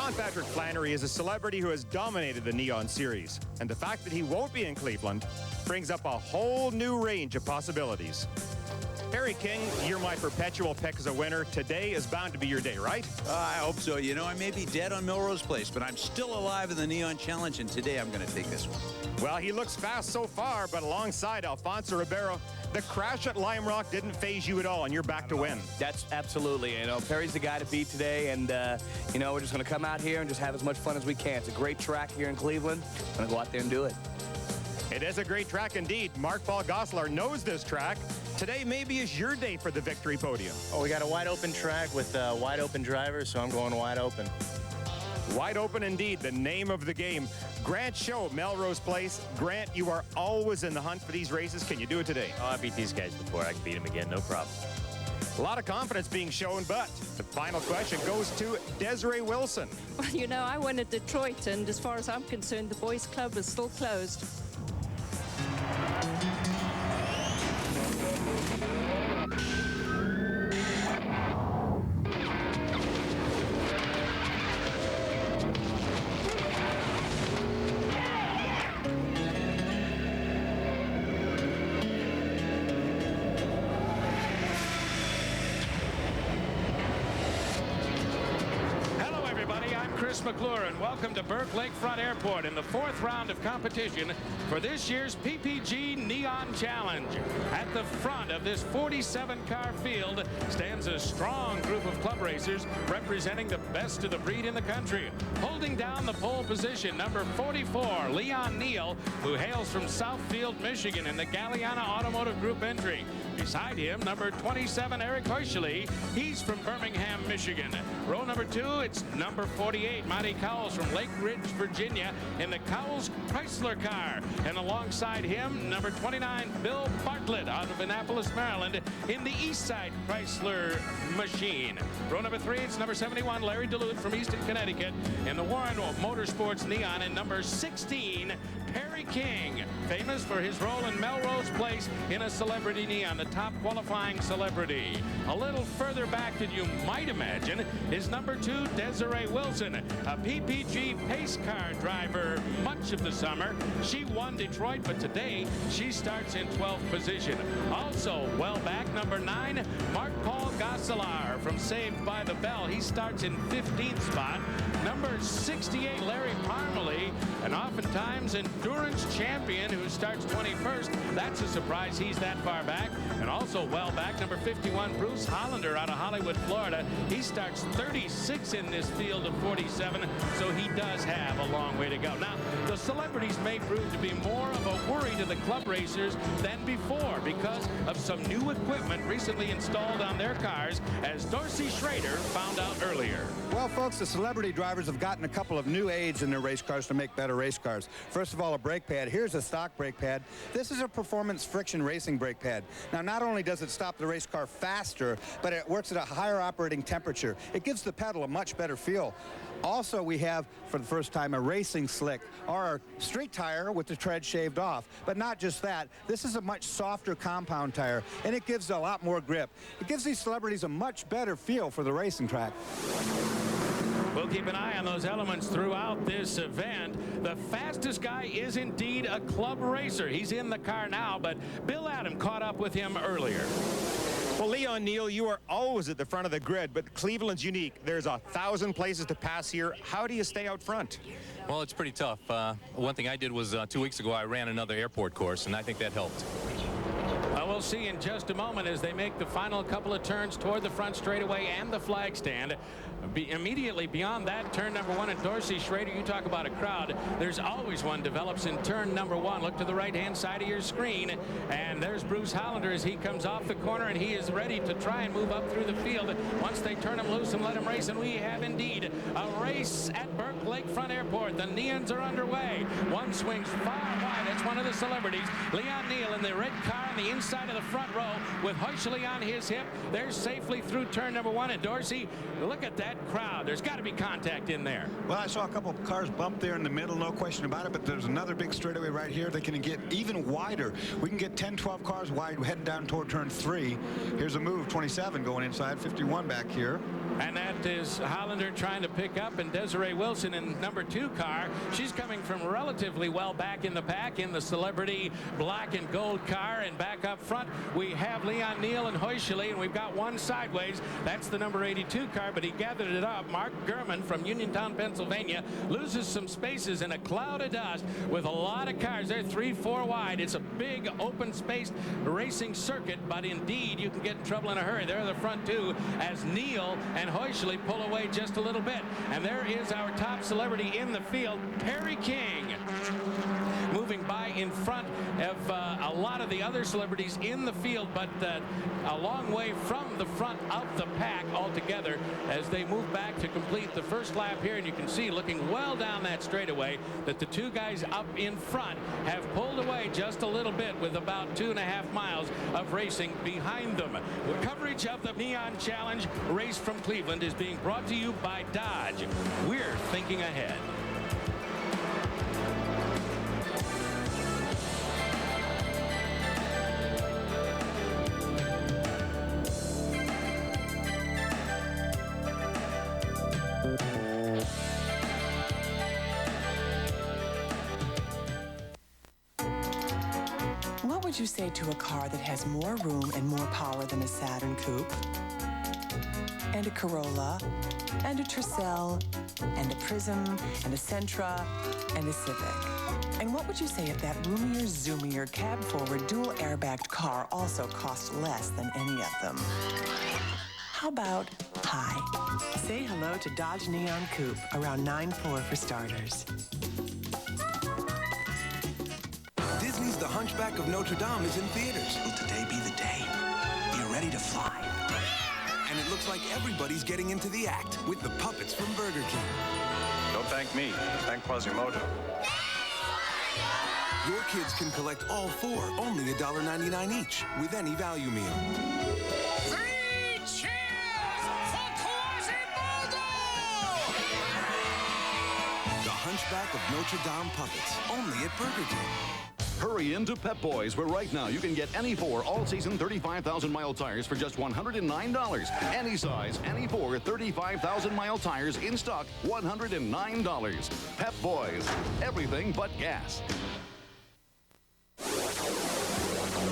Sean Patrick Flannery is a celebrity who has dominated the Neon Series, and the fact that he won't be in Cleveland brings up a whole new range of possibilities. Harry King, you're my perpetual pick as a winner. Today is bound to be your day, right? I hope so. You know, I may be dead on Melrose Place, but I'm still alive in the Neon Challenge, and today I'm going to take this one. Well, he looks fast so far, but alongside Alfonso Ribeiro, the crash at Lime Rock didn't phase you at all, and you're back to win. That's absolutely. You know, Perry's the guy to beat today, and, you know, we're just going to come out here and just have as much fun as we can. It's a great track here in Cleveland. I'm going to go out there and do it. It is a great track indeed. Paul Gosselaar knows this track. Today maybe is your day for the victory podium. Oh, we got a wide open track with wide open drivers, so I'm going wide open. Wide open indeed, the name of the game. Grant Show, Melrose Place. Grant, you are always in the hunt for these races. Can you do it today? Oh, I beat these guys before. I can beat them again, no problem. A lot of confidence being shown, but the final question goes to Desiree Wilson. Well, you know, I won at Detroit, and as far as I'm concerned, the boys' club is still closed. McClure, and welcome to Burke Lakefront Airport in the 4th round of competition for this year's PPG Neon Challenge. At the front of this 47-car field stands a strong group of club racers representing the best of the breed in the country. Holding down the pole position, number 44, Leon Neal, who hails from Southfield, Michigan in the Galliana Automotive Group entry. Beside him, number 27, Eric Heuschele. He's from Birmingham, Michigan. Row number 2, it's number 48, Monty Cowles from Lake Ridge, Virginia, in the Cowles Chrysler car. And alongside him, number 29, Bill Bartlett out of Annapolis, Maryland, in the Eastside Chrysler machine. Row number 3, it's number 71, Larry Duluth from Easton, Connecticut, in the Warren Motorsports Neon, and number 16, Perry King, famous for his role in Melrose Place in a celebrity neon, the top qualifying celebrity. A little further back than you might imagine is number 2, Desiree Wilson, a PPG pace car driver much of the summer. She won Detroit, but today she starts in 12th position. Also, well back, number 9, Paul Gosselaar from Saved by the Bell. He starts in 15th spot. Number 68, Larry Parmalee, and oftentimes endurance champion who starts 21st. That's a surprise he's that far back. And also well back, number 51, Bruce Hollander out of Hollywood, Florida. He starts 36 in this field of 47, so he does have a long way to go. Now, the celebrities may prove to be more of a worry to the club racers than before because of some new equipment recently installed on their cars, as Dorsey Schrader found out earlier. Well, folks, the celebrity drivers have gotten a couple of new aids in their race cars to make better race cars. First of all, a brake pad. Here's a stock brake pad. This is a performance friction racing brake pad. Now, not only does it stop the race car faster, but it works at a higher operating temperature. It gives the pedal a much better feel. Also, we have, for the first time, a racing slick, or a street tire with the tread shaved off. But not just that. This is a much softer compound tire, and it gives a lot more grip. It gives these celebrities a much better feel for the racing track. We'll keep an eye on those elements throughout this event. The fastest guy is indeed a club racer. He's in the car now, but Bill Adam caught up with him earlier. Well, Leon Neal, you are always at the front of the grid, but Cleveland's unique. There's 1,000 places to pass here. How do you stay out front? Well, it's pretty tough. One thing I did was 2 weeks ago, I ran another airport course, and I think that helped. We'll see in just a moment as they make the final couple of turns toward the front straightaway and the flag stand. Immediately beyond that, turn number 1 at Dorsey Schrader, you talk about a crowd. There's always one develops in turn number 1. Look to the right-hand side of your screen, and there's Bruce Hollander as he comes off the corner, and he is ready to try and move up through the field once they turn him loose and let him race. And we have indeed a race at Burke Lakefront Airport. The Neons are underway. One swings far wide. It's one of the celebrities, Leon Neal, in the red car on the inside of the front row with Heuschele on his hip. They're safely through turn number 1. And Dorsey, look at that crowd. There's got to be contact in there. Well, I saw a couple of cars bump there in the middle, no question about it, but there's another big straightaway right here that can get even wider. We can get 10, 12 cars wide heading down toward turn 3. Here's a move, 27 going inside, 51 back here. And that is Hollander trying to pick up, and Desiree Wilson in number 2 car. She's coming from relatively well back in the pack in the Celebrity black and gold car. And back up front, we have Leon Neal and Heuschele, and we've got one sideways. That's the number 82 car, but he gathered it up. Mark Gurman from Uniontown, Pennsylvania, loses some spaces in a cloud of dust with a lot of cars. They're 3-4 wide. It's a big open spaced racing circuit, but indeed you can get in trouble in a hurry. There are the front two as Neal and Heuschele pull away just a little bit. And there is our top celebrity in the field, Perry King, moving by in front of a lot of the other celebrities in the field, but a long way from the front of the pack altogether as they move back to complete the first lap here. And you can see, looking well down that straightaway, that the two guys up in front have pulled away just a little bit with about 2.5 miles of racing behind them. Coverage of the Neon Challenge race from Cleveland is being brought to you by Dodge. We're thinking ahead. What would you say to a car that has more room and more power than a Saturn Coupe, and a Corolla, and a Tercel, and a Prism, and a Sentra, and a Civic? And what would you say if that roomier, zoomier, cab-forward, dual airbagged car also cost less than any of them? How about hi? Say hello to Dodge Neon Coupe, around 9.4 for starters. Disney's The Hunchback of Notre Dame is in theaters. Will today be the day? You're ready to fly. And it looks like everybody's getting into the act with the puppets from Burger King. Don't thank me. Thank Quasimodo. Your kids can collect all 4, only $1.99 each, with any value meal. 3 cheers for Quasimodo! The Hunchback of Notre Dame puppets, only at Burger King. Hurry into Pep Boys, where right now you can get any 4 all-season 35,000-mile tires for just $109. Any size, any 4 35,000-mile tires in stock, $109. Pep Boys, everything but gas.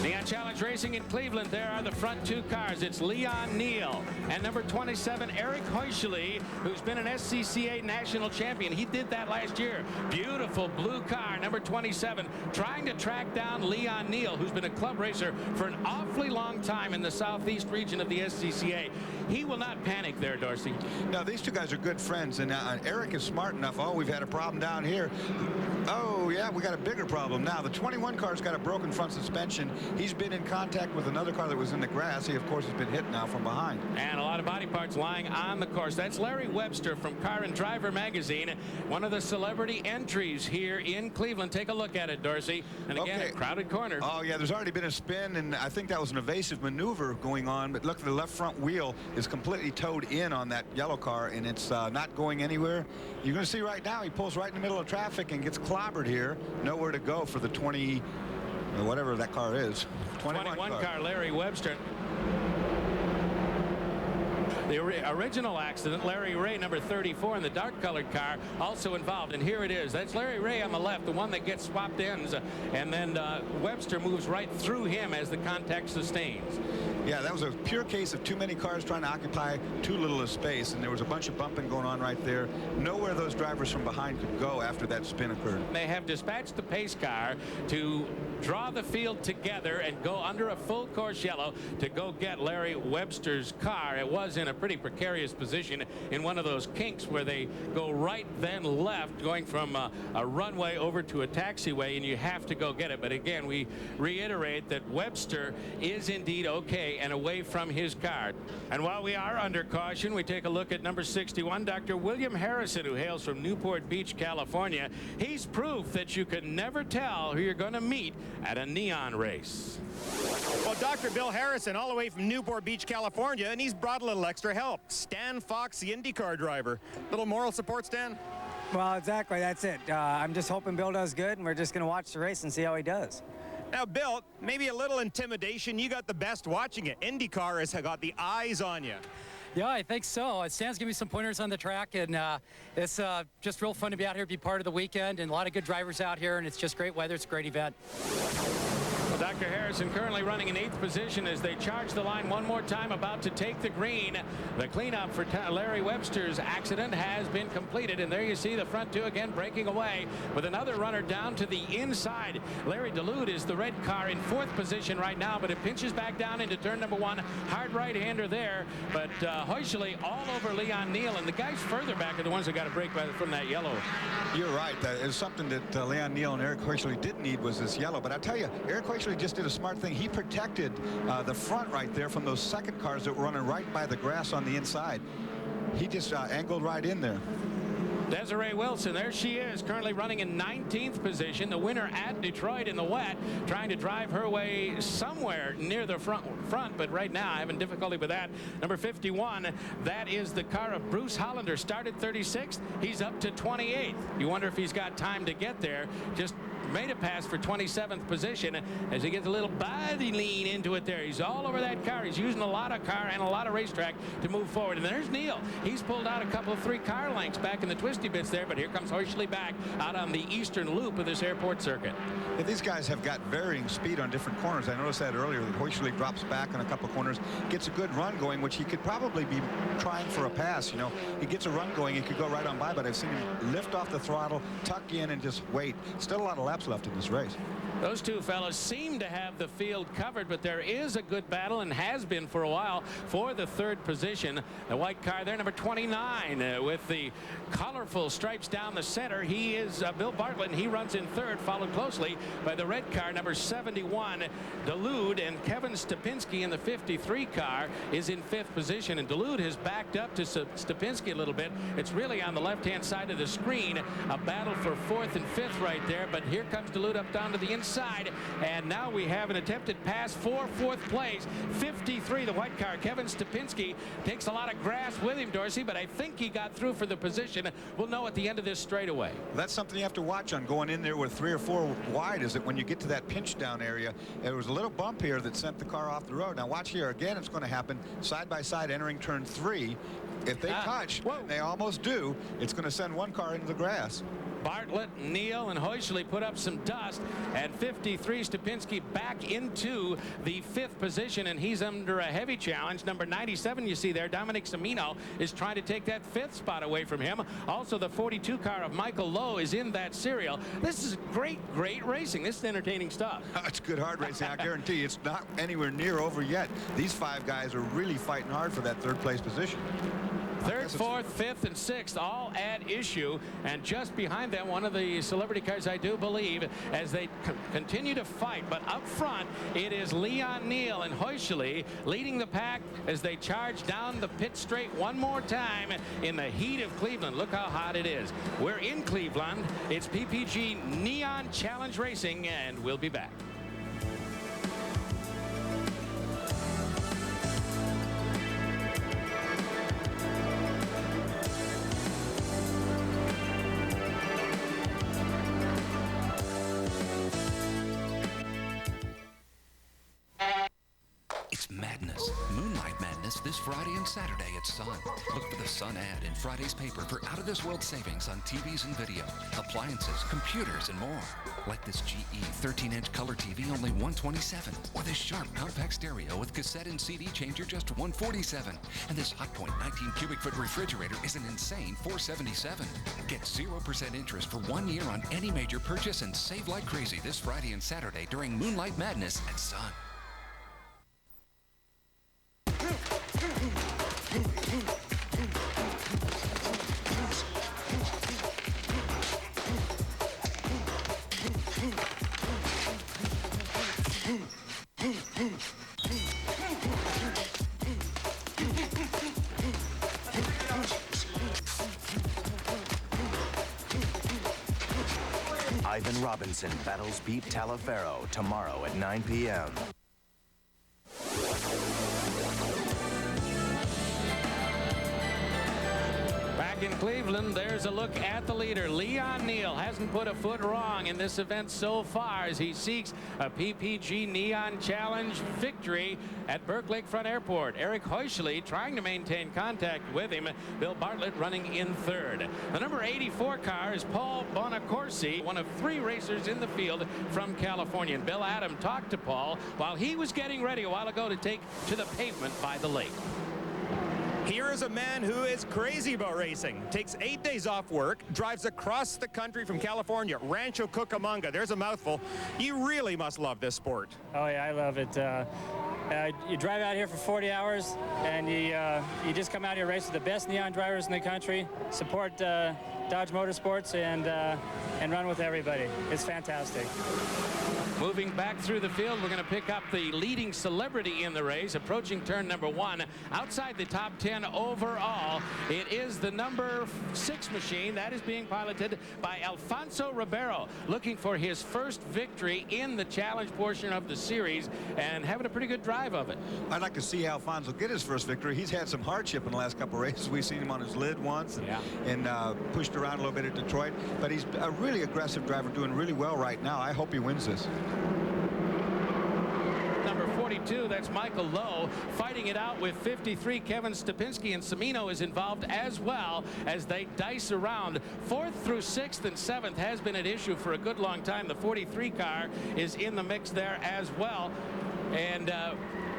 Neon Challenge Racing in Cleveland. There are the front 2 cars. It's Leon Neal and number 27, Eric Heuschele, who's been an SCCA national champion. He did that last year. Beautiful blue car, number 27, trying to track down Leon Neal, who's been a club racer for an awfully long time in the southeast region of the SCCA. He will not panic there, Dorsey. No, these two guys are good friends, and Eric is smart enough. Oh, we've had a problem down here. Oh, yeah, we got a bigger problem now. The 21 car's got a broken front suspension. He's been in contact with another car that was in the grass. He, of course, has been hit now from behind. And a lot of body parts lying on the course. That's Larry Webster from Car and Driver magazine, one of the celebrity entries here in Cleveland. Take a look at it, Dorsey. And again, a crowded corner. Oh, yeah, there's already been a spin, and I think that was an evasive maneuver going on. But look, the left front wheel is completely towed in on that yellow car, and it's not going anywhere. You're going to see right now, he pulls right in the middle of traffic and gets clobbered here. Nowhere to go for the 20, whatever that car is. 21 car, Larry Webster. The original accident, Larry Ray, number 34, in the dark-colored car, also involved. And here it is. That's Larry Ray on the left, the one that gets swapped ends. And then Webster moves right through him as the contact sustains. Yeah, that was a pure case of too many cars trying to occupy too little of space, and there was a bunch of bumping going on right there. Nowhere those drivers from behind could go after that spin occurred. They have dispatched the pace car to draw the field together and go under a full course yellow to go get Larry Webster's car. It was in a pretty precarious position in one of those kinks where they go right then left, going from a runway over to a taxiway, and you have to go get it. But again, we reiterate that Webster is indeed okay and away from his car. And while we are under caution, we take a look at number 61, Dr. William Harrison, who hails from Newport Beach, California. He's proof that you can never tell who you're going to meet at a neon race. Well, Dr. Bill Harrison, all the way from Newport Beach, California, and he's brought a little extra help. Stan Fox, the IndyCar driver. Little moral support, Stan? Well, exactly. That's it. I'm just hoping Bill does good, and we're just going to watch the race and see how he does. Now, Bill, maybe a little intimidation. You got the best watching it. IndyCar has got the eyes on you. Yeah, I think so. Stan's giving me some pointers on the track, and it's just real fun to be out here, be part of the weekend, and a lot of good drivers out here, and it's just great weather. It's a great event. Well, Dr. Harrison currently running in 8th position as they charge the line one more time, about to take the green. The cleanup for Larry Webster's accident has been completed, and there you see the front two again breaking away with another runner down to the inside. Larry DeLude is the red car in 4th position right now, but it pinches back down into turn number 1. Hard right-hander there, but Heuschele all over Leon Neal, and the guys further back are the ones that got a break from that yellow. You're right. It's something that Leon Neal and Eric Heuschele did need, was this yellow. But I tell you, Eric Heuschele just did a smart thing. He protected the front right there from those second cars that were running right by the grass on the inside. He just angled right in there. Desiree Wilson, there she is, currently running in 19th position, the winner at Detroit in the wet, trying to drive her way somewhere near the front, but right now having difficulty with that. Number 51, that is the car of Bruce Hollander. Started 36th, he's up to 28th. You wonder if he's got time to get there. Just made a pass for 27th position as he gets a little body lean into it there. He's all over that car. He's using a lot of car and a lot of racetrack to move forward. And there's Neal. He's pulled out a couple of 3 car lengths back in the twisty bits there, but here comes Heuschele back out on the eastern loop of this airport circuit. Yeah, these guys have got varying speed on different corners. I noticed that earlier, that Heuschele drops back on a couple of corners, gets a good run going, which he could probably be trying for a pass. You know, he gets a run going, he could go right on by, but I've seen him lift off the throttle, tuck in, and just wait. Still a lot of laps left in this race. Those two fellas seem to have the field covered, but there is a good battle, and has been for a while, for the 3rd position. The white car there, number 29, with the colorful stripes down the center. He is Bill Bartlett, and he runs in 3rd, followed closely by the red car, number 71, DeLude, and Kevin Stupinski in the 53 car is in 5th position, and DeLude has backed up to Stupinski a little bit. It's really on the left-hand side of the screen, a battle for 4th and 5th right there, but here comes DeLude up down to the inside, and now we have an attempted pass for 4th place. 53, the white car, Kevin Stupinski, takes a lot of grass with him, Dorsey, but I think he got through for the position. We'll know at the end of this straightaway. That's something you have to watch on going in there with 3 or 4 wide, is that when you get to that pinch down area, there was a little bump here that sent the car off the road. Now watch here again. It's going to happen side by side entering turn 3. If they touch, and they almost do, it's going to send one car into the grass. Bartlett, Neal, and Heuschele put up some dust, and 53 Stupinski back into the 5th position, and he's under a heavy challenge. Number 97, you see there, Dominic Samino, is trying to take that 5th spot away from him. Also, the 42 car of Michael Lowe is in that serial. This is great racing. This is entertaining stuff. It's good hard racing. I guarantee you, it's not anywhere near over yet. These 5 guys are really fighting hard for that 3rd place position. 3rd, 4th, 5th, and 6th all at issue, and just behind them, one of the celebrity cars, I do believe, as they continue to fight. But up front, it is Leon Neal and Heuschele leading the pack as they charge down the pit straight one more time in the heat of Cleveland. Look how hot it is. We're in Cleveland. It's PPG Neon Challenge Racing, and we'll be back. This Friday and Saturday at Sun. Look for the Sun ad in Friday's paper for out-of-this-world savings on TVs and video, appliances, computers, and more. Like this GE 13-inch color TV, only $127. Or this Sharp compact stereo with cassette and CD changer, just $147. And this Hotpoint 19 cubic foot refrigerator is an insane $477. Get 0% interest for 1 year on any major purchase and save like crazy this Friday and Saturday during Moonlight Madness at Sun. Ivan Robinson battles Pete Talaferro tomorrow at 9 p.m. Back in Cleveland, there's a look at the leader. Leon Neal hasn't put a foot wrong in this event so far as he seeks a PPG Neon Challenge victory at Burke Lakefront Airport. Eric Heuschele trying to maintain contact with him. Bill Bartlett running in third. The number 84 car is Paul Bonacorsi, one of 3 racers in the field from California. And Bill Adam talked to Paul while he was getting ready a while ago to take to the pavement by the lake. Here is a man who is crazy about racing. Takes 8 days off work, drives across the country from California, Rancho Cucamonga. There's a mouthful. You really must love this sport. Oh, yeah, I love it. You drive out here for 40 hours, and you just come out here, race with the best neon drivers in the country, support Dodge Motorsports, and run with everybody. It's fantastic. Moving back through the field, we're going to pick up the leading celebrity in the race, approaching turn number 1. Outside the top 10 overall, it is the number 6 machine. That is being piloted by Alfonso Ribeiro, looking for his first victory in the challenge portion of the series and having a pretty good drive of it. I'd like to see Alfonso get his first victory. He's had some hardship in the last couple of races. We've seen him on his lid once and pushed around a little bit at Detroit. But he's a really aggressive driver, doing really well right now. I hope he wins this. Number 42, that's Michael Lowe, fighting it out with 53. Kevin Stupinski and Semino is involved as well as they dice around. 4th through 6th and 7th has been an issue for a good long time. The 43 car is in the mix there as well. And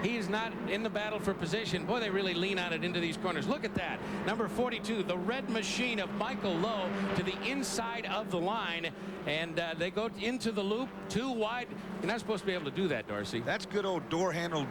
he's not in the battle for position. Boy, they really lean on it into these corners. Look at that. Number 42, the red machine of Michael Lowe to the inside of the line. And they go into the loop, 2 wide. You're not supposed to be able to do that, Dorsey. That's good old door handle,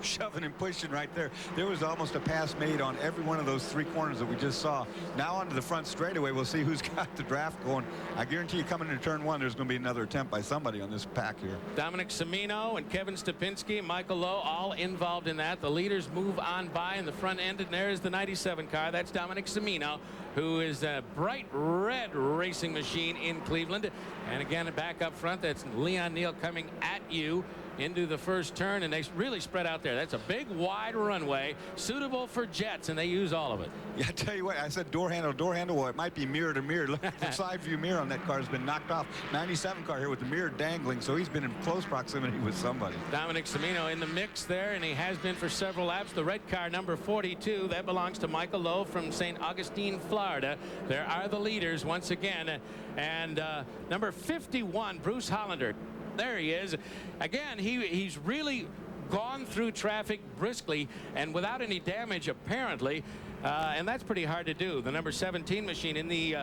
shoving and pushing right there. There was almost a pass made on every one of those 3 corners that we just saw. Now onto the front straightaway, we'll see who's got the draft going. I guarantee you coming into turn 1, there's going to be another attempt by somebody on this pack here. Dominic Semino and Kevin Stupinski, Michael Lowe, all involved in that. The leaders move on by in the front end, and there's the 97 car. That's Dominic Semino, who is a bright red racing machine in Cleveland. And again, back up front, that's Leon Neal coming at you into the first turn, and they really spread out there. That's a big, wide runway, suitable for jets, and they use all of it. Yeah, I tell you what, I said door handle. Well, it might be mirror to mirror. Look, the side view mirror on that car has been knocked off. 97 car here with the mirror dangling, so he's been in close proximity with somebody. Dominic Semino in the mix there, and he has been for several laps. The red car, number 42, that belongs to Michael Lowe from St. Augustine, Florida. There are the leaders once again. And number 51, Bruce Hollander. There he is. Again, he's really gone through traffic briskly and without any damage, apparently. And that's pretty hard to do. The number 17 machine in the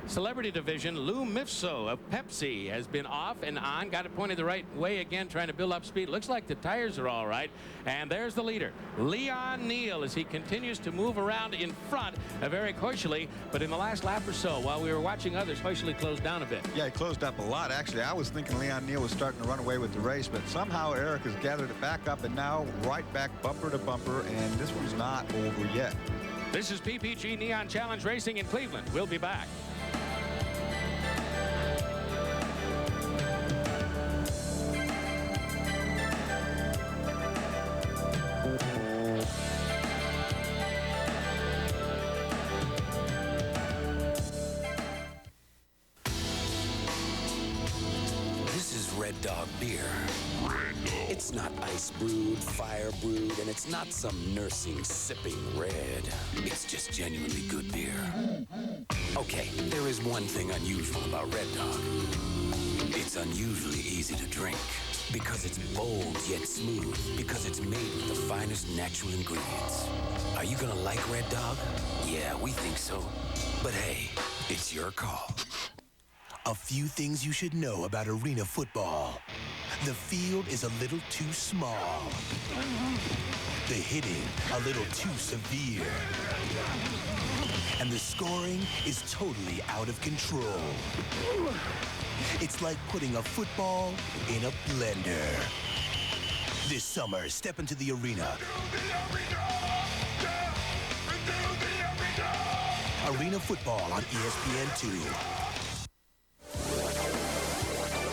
celebrity division, Lou Mifso of Pepsi, has been off and on. Got it pointed the right way again, trying to build up speed. Looks like the tires are all right. And there's the leader, Leon Neal, as he continues to move around in front of Eric Heuschele. But in the last lap or so, while we were watching others, Heuschele closed down a bit. Yeah, he closed up a lot, actually. I was thinking Leon Neal was starting to run away with the race, but somehow Eric has gathered it back up and now right back bumper to bumper, and this one's not over yet. This is PPG Neon Challenge Racing in Cleveland. We'll be back. Red Dog beer. It's not ice brewed, fire brewed, and it's not some nursing sipping red. It's just genuinely good beer. Okay, there is one thing unusual about Red Dog. It's unusually easy to drink because it's bold yet smooth, because it's made with the finest natural ingredients. Are you gonna like Red Dog? Yeah, we think so. But hey, it's your call. A few things you should know about arena football. The field is a little too small. The hitting a little too severe. And the scoring is totally out of control. It's like putting a football in a blender. This summer, step into the arena. Arena football on ESPN2.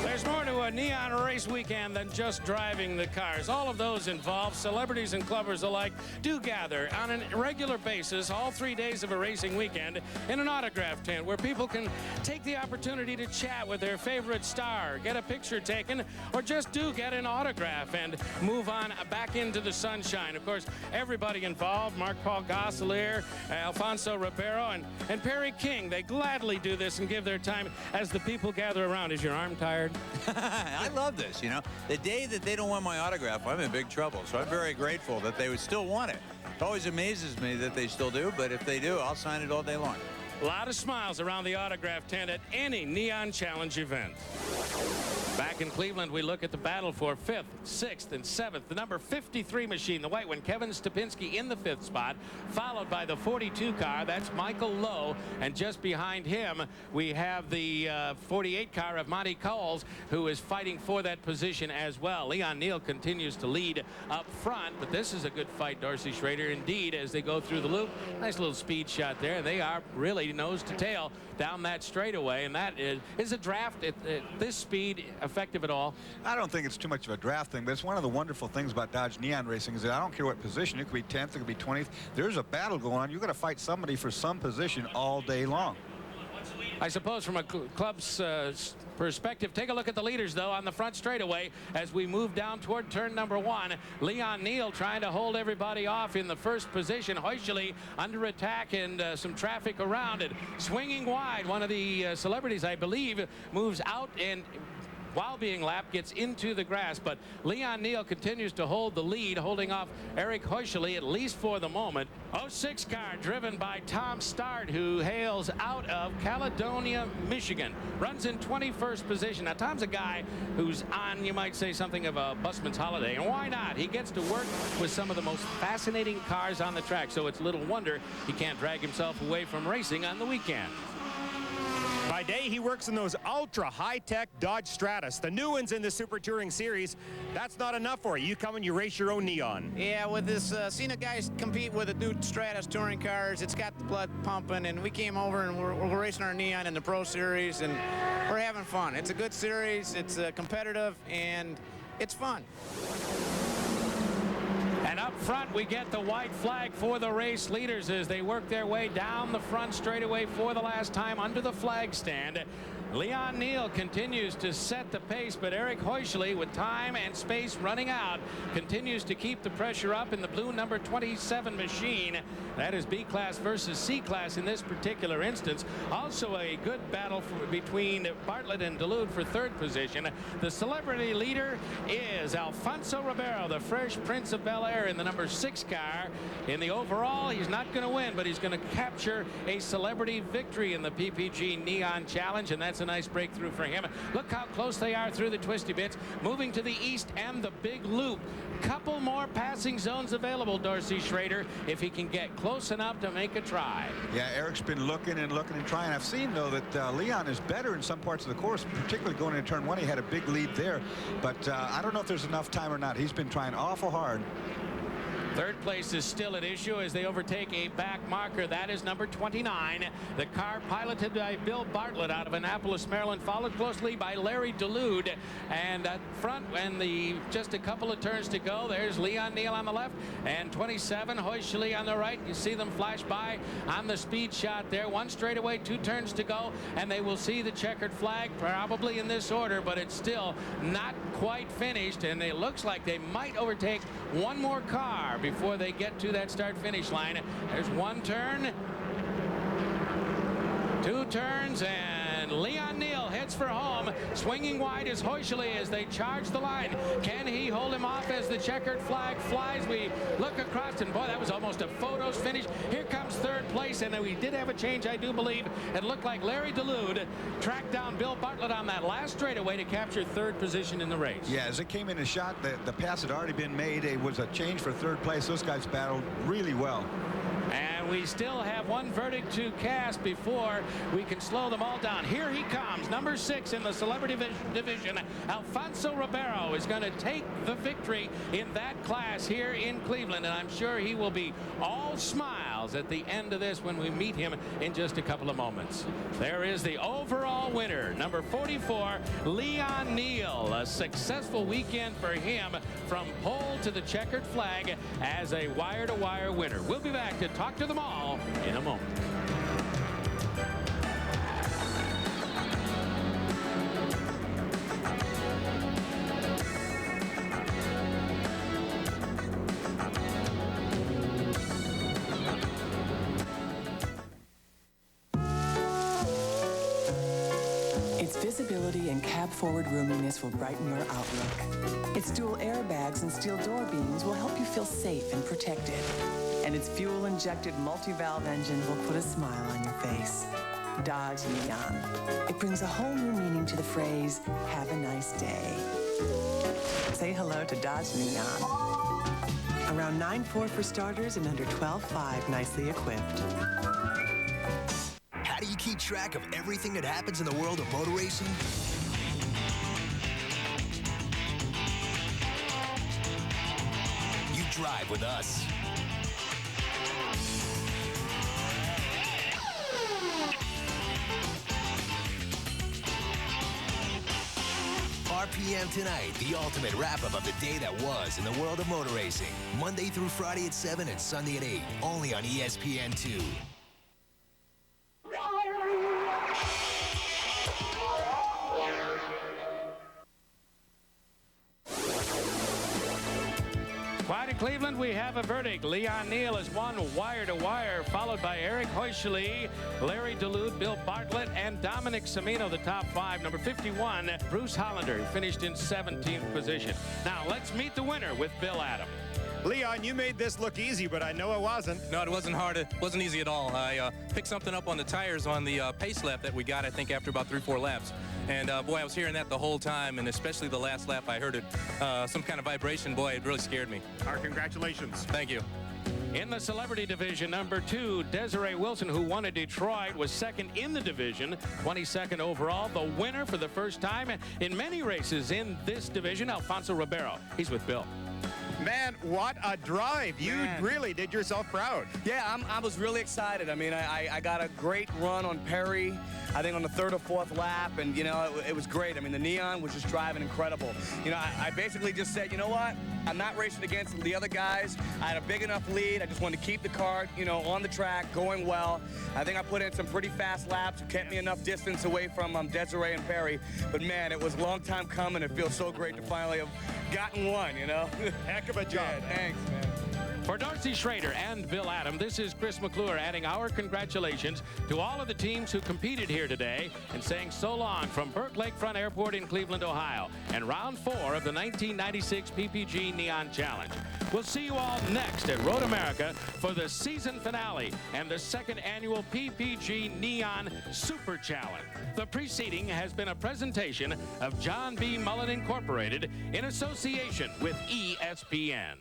There's more to a neon race weekend than just driving the cars. All of those involved, celebrities and clubbers alike, do gather on a regular basis all 3 days of a racing weekend in an autograph tent where people can take the opportunity to chat with their favorite star, get a picture taken, or just get an autograph and move on back into the sunshine. Of course, everybody involved, Paul Gosselaar, Alfonso Ribeiro, and Perry King, they gladly do this and give their time as the people gather around. Is your arm tired? I love this, you know. The day that they don't want my autograph, I'm in big trouble. So I'm very grateful that they would still want it. It always amazes me that they still do, but if they do, I'll sign it all day long. A lot of smiles around the autograph tent at any Neon Challenge event. Back in Cleveland, we look at the battle for 5th, 6th, and 7th. The number 53 machine, the white one, Kevin Stupinski in the 5th spot, followed by the 42 car. That's Michael Lowe. And just behind him, we have the 48 car of Monty Coles, who is fighting for that position as well. Leon Neal continues to lead up front, but this is a good fight, Dorsey Schrader, indeed, as they go through the loop. Nice little speed shot there. They are really nose to tail down that straightaway, and that is a draft at this speed effective at all? I don't think it's too much of a draft thing, but it's one of the wonderful things about Dodge Neon Racing is that I don't care what position. It could be 10th, it could be 20th. There's a battle going on. You're going to fight somebody for some position all day long. I suppose from a club's perspective, take a look at the leaders, though, on the front straightaway as we move down toward turn number 1. Leon Neal trying to hold everybody off in the first position. Heuscheli under attack and some traffic around it. Swinging wide, one of the celebrities, I believe, moves out and while being lapped, gets into the grass, but Leon Neal continues to hold the lead, holding off Eric Heuscheli, at least for the moment. 06 car driven by Tom Start, who hails out of Caledonia, Michigan. Runs in 21st position. Now, Tom's a guy who's on, you might say, something of a busman's holiday, and why not? He gets to work with some of the most fascinating cars on the track, so it's little wonder he can't drag himself away from racing on the weekend. By day, he works in those ultra high-tech Dodge Stratus, the new ones in the Super Touring Series. That's not enough for you. You come and you race your own Neon. Yeah, with this, seen the guys compete with the new Stratus touring cars. It's got the blood pumping, and we came over and we're racing our Neon in the Pro Series, and we're having fun. It's a good series, it's competitive, and it's fun. And up front, we get the white flag for the race leaders as they work their way down the front straightaway for the last time under the flag stand. Leon Neal continues to set the pace, but Eric Heuscheli, with time and space running out, continues to keep the pressure up in the blue number 27 machine. That is B-class versus C-class in this particular instance. Also a good battle between Bartlett and Duluth for third position. The celebrity leader is Alfonso Ribeiro, the fresh Prince of Bel-Air in the number 6 car. In the overall, he's not going to win, but he's going to capture a celebrity victory in the PPG Neon Challenge, and that's a nice breakthrough for him. Look how close they are through the twisty bits, moving to the east and the big loop. Couple more passing zones available, Dorsey Schrader, if he can get close enough to make a try. Yeah, Eric's been looking and trying. I've seen, though, that Leon is better in some parts of the course, particularly going into turn 1. He had a big lead there, but I don't know if there's enough time or not. He's been trying awful hard. Third place is still at issue as they overtake a back marker. That is number 29. The car piloted by Bill Bartlett out of Annapolis, Maryland, followed closely by Larry Delude. And at front, when just a couple of turns to go, there's Leon Neal on the left and 27, Heuscheli on the right. You see them flash by on the speed shot there. One straightaway, 2 turns to go, and they will see the checkered flag probably in this order, but it's still not quite finished, and it looks like they might overtake one more car before they get to that start-finish line. There's one turn, 2 turns, and Leon Neal heads for home. Swinging wide is Heuscheli as they charge the line. Can he hold him off as the checkered flag flies? We look across, and boy, that was almost a photos finish. Here comes third place, and we did have a change, I do believe. It looked like Larry Delude tracked down Bill Bartlett on that last straightaway to capture third position in the race. Yeah, as it came in a shot, the pass had already been made. It was a change for third place. Those guys battled really well. And we still have one verdict to cast before we can slow them all down. Here he comes, number 6 in the celebrity division. Alfonso Ribeiro is going to take the victory in that class here in Cleveland, and I'm sure he will be all smile smiles at the end of this when we meet him in just a couple of moments. There is the overall winner, number 44, Leon Neal. A successful weekend for him from pole to the checkered flag as a wire-to-wire winner. We'll be back to talk to them all in a moment. Its visibility and cab-forward roominess will brighten your outlook. Its dual airbags and steel door beams will help you feel safe and protected. And its fuel-injected multi-valve engine will put a smile on your face. Dodge Neon. It brings a whole new meaning to the phrase, have a nice day. Say hello to Dodge Neon. Around 9.4 for starters and under 12.5 nicely equipped. How do you keep track of everything that happens in the world of motor racing? You drive with us. RPM Tonight, the ultimate wrap-up of the day that was in the world of motor racing. Monday through Friday at 7 and Sunday at 8, only on ESPN2. Quiet in Cleveland, we have a verdict. Leon Neal has won wire-to-wire, followed by Eric Heuschele, Larry DeLude, Bill Bartlett, and Dominic Semino, the top 5. Number 51, Bruce Hollander, who finished in 17th position. Now, let's meet the winner with Bill Adam. Leon, you made this look easy, but I know it wasn't. No, it wasn't hard. It wasn't easy at all. I picked something up on the tires on the pace lap that we got, I think, after about 3-4 laps. And, boy, I was hearing that the whole time, and especially the last lap, I heard it, some kind of vibration. Boy, it really scared me. Our congratulations. Thank you. In the celebrity division, number 2, Desiree Wilson, who won at Detroit, was second in the division, 22nd overall. The winner for the first time in many races in this division, Alfonso Ribeiro. He's with Bill. Man, what a drive. You really did yourself proud. Yeah, I was really excited. I mean, I got a great run on Perry, I think on the 3rd or 4th lap, and, you know, it was great. I mean, the Neon was just driving incredible. You know, I basically just said, you know what? I'm not racing against the other guys. I had a big enough lead. I just wanted to keep the car, you know, on the track, going well. I think I put in some pretty fast laps, kept me enough distance away from Desiree and Perry. But, man, it was a long time coming. It feels so great to finally have gotten one, you know? Heck of a job. Yeah, thanks, man. For Darcy Schrader and Bill Adam, this is Chris McClure adding our congratulations to all of the teams who competed here today and saying so long from Burke Lakefront Airport in Cleveland, Ohio, and round 4 of the 1996 PPG Neon Challenge. We'll see you all next at Road America for the season finale and the 2nd annual PPG Neon Super Challenge. The preceding has been a presentation of John B. Mullen Incorporated in association with ESPN.